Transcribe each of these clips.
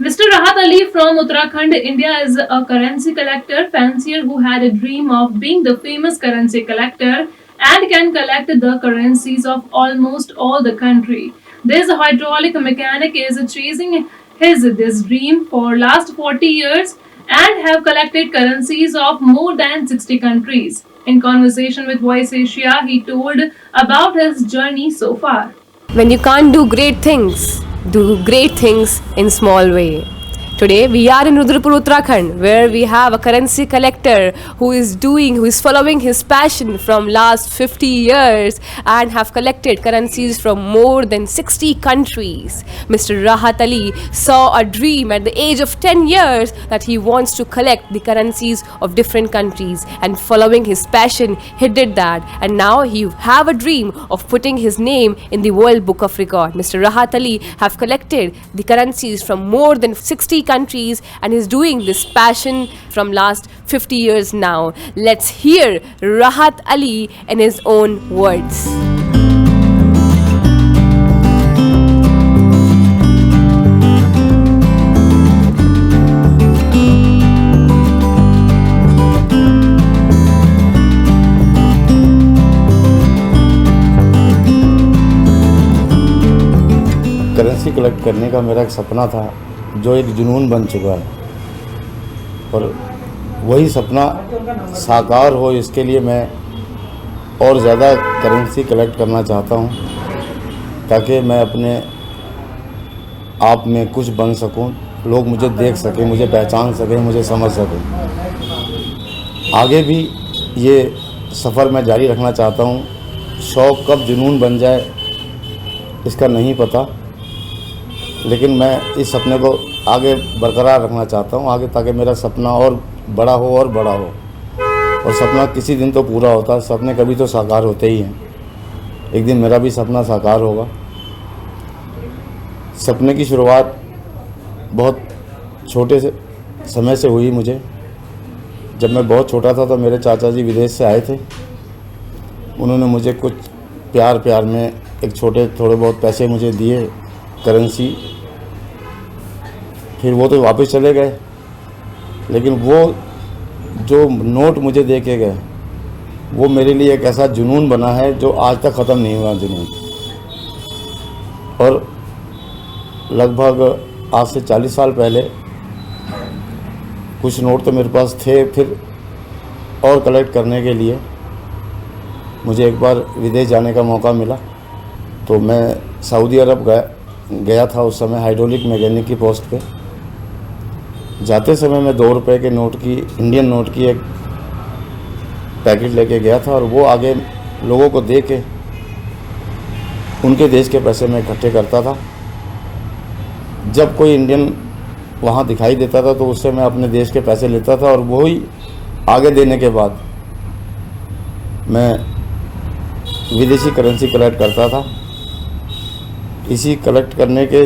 Mr. Rahat Ali from Uttarakhand, India is a currency collector, fancier who had a dream of being the famous currency collector and can collect the currencies of almost all the country. This hydraulic mechanic is chasing his this dream for last 40 years and have collected currencies of more than 60 countries. In conversation with Voice Asia, he told about his journey so far. When you can't do great things in small way. Today we are in Rudrapur, Uttarakhand, where we have a currency collector who is following his passion from last 50 years and have collected currencies from more than 60 countries. Mr. Rahat Ali saw a dream at the age of 10 years that he wants to collect the currencies of different countries, and following his passion, he did that, and now he have a dream of putting his name in the World Book of Record. Mr. Rahat Ali have collected the currencies from more than 60 countries and is doing this passion from last 50 years now. Let's hear Rahat Ali in his own words. Currency collect करने का मेरा एक सपना था जो एक जुनून बन चुका है, और वही सपना साकार हो इसके लिए मैं और ज़्यादा करेंसी कलेक्ट करना चाहता हूँ, ताकि मैं अपने आप में कुछ बन सकूँ, लोग मुझे देख सकें, मुझे पहचान सकें, मुझे समझ सकें। आगे भी ये सफ़र मैं जारी रखना चाहता हूँ। शौक़ कब जुनून बन जाए इसका नहीं पता, लेकिन मैं इस सपने को आगे बरकरार रखना चाहता हूँ आगे, ताकि मेरा सपना और बड़ा हो और बड़ा हो। और सपना किसी दिन तो पूरा होता है, सपने कभी तो साकार होते ही हैं। एक दिन मेरा भी सपना साकार होगा। सपने की शुरुआत बहुत छोटे से समय से हुई मुझे। जब मैं बहुत छोटा था तो मेरे चाचा जी विदेश से आए थे। उन्होंने मुझे कुछ प्यार में एक थोड़े बहुत पैसे मुझे दिए, करेंसी। फिर वो तो वापस चले गए, लेकिन वो जो नोट मुझे दे के गए वो मेरे लिए एक ऐसा जुनून बना है जो आज तक ख़त्म नहीं हुआ जुनून। और लगभग आज से 40 साल पहले कुछ नोट तो मेरे पास थे। फिर और कलेक्ट करने के लिए मुझे एक बार विदेश जाने का मौका मिला, तो मैं सऊदी अरब गया था। उस समय हाइड्रोलिक मैकेनिक की पोस्ट पे। जाते समय मैं 2 रुपए के नोट की, इंडियन नोट की एक पैकेट लेके गया था, और वो आगे लोगों को दे के उनके देश के पैसे मैं इकट्ठे करता था। जब कोई इंडियन वहाँ दिखाई देता था तो उससे मैं अपने देश के पैसे लेता था, और वही आगे देने के बाद मैं विदेशी करेंसी कलेक्ट करता था। इसी कलेक्ट करने के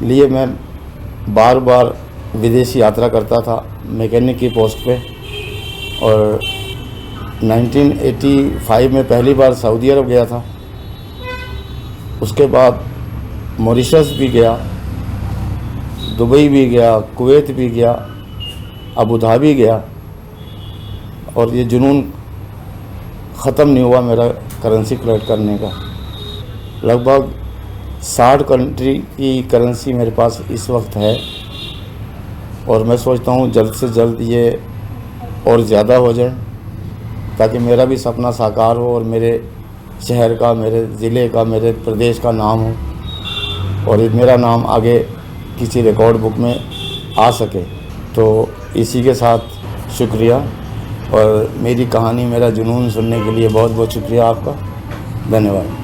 लिए मैं बार बार विदेशी यात्रा करता था मैकेनिक की पोस्ट पे। और 1985 में पहली बार सऊदी अरब गया था। उसके बाद मॉरिशस भी गया, दुबई भी गया, कुवैत भी गया, अबू धाबी गया, और ये जुनून ख़त्म नहीं हुआ मेरा करेंसी कलेक्ट करने का। लगभग 60 कंट्री की करेंसी मेरे पास इस वक्त है, और मैं सोचता हूँ जल्द से जल्द ये और ज़्यादा हो जाए, ताकि मेरा भी सपना साकार हो और मेरे शहर का, मेरे ज़िले का, मेरे प्रदेश का नाम हो, और मेरा नाम आगे किसी रिकॉर्ड बुक में आ सके। तो इसी के साथ शुक्रिया, और मेरी कहानी, मेरा जुनून सुनने के लिए बहुत बहुत शुक्रिया आपका। धन्यवाद।